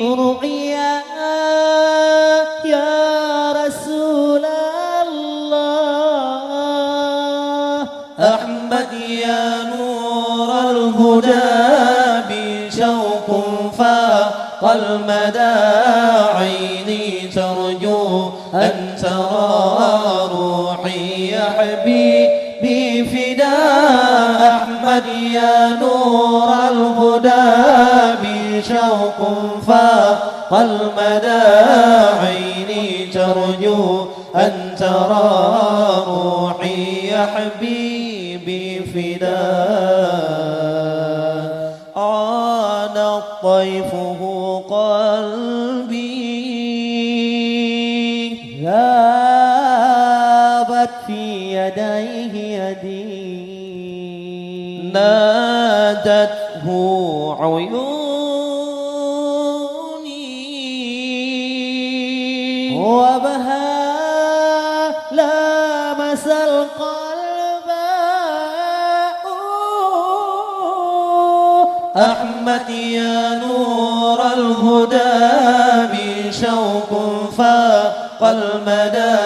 رؤيا يا رسول الله أحمد يا نور الهدى بشوق فاق المدى عيني ترجو أن ترى روحي يا حبيبي فداء أحمد يا نور الهدى بشوق فاق المدى عيني ترجو أن ترى روحي يا حبيبي فداء عانى طيفه قلبي ذابت في يديه يدي نادته عيوني وبها لامس القلب أحمد يا نور الهدى بشوق فاق المدى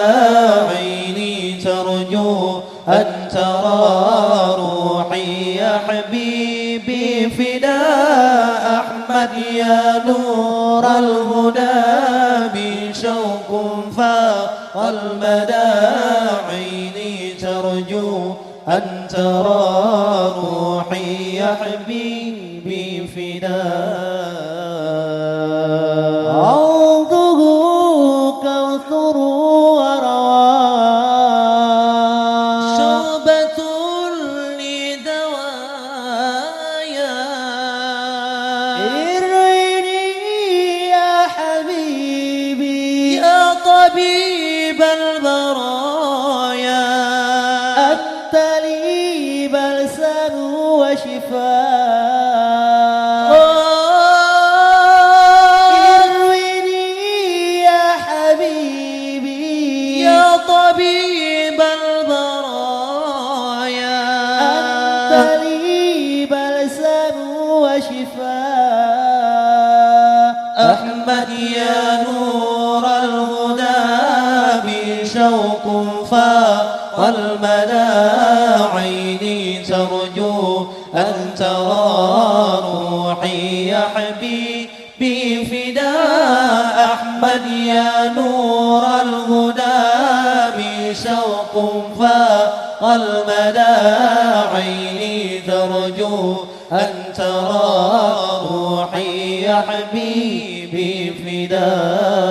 عيني ترجو أن ترى روحي يا حبيبي فداء أحمد يا نور الهدى بشوق فاق المدى عيني ترجو أن ترى روحي يا حبيبي فداء عوضه كوثر وروان شربة لدوايا ارعيني يا حبيبي يا طبيب البرايا أنت لي بلسم وشفاء ارويني يا حبيبي يا طبيب البرايا أنت لي بلسم وشفاء أحمد يا نور الهدى بشوق فاق المدى عيني ترجو أن ترى روحي يا حبيبي فداء أحمد يا نور الهدى بشوق فاق المدى عيني ترجو أن ترى روحي يا حبيبي فداء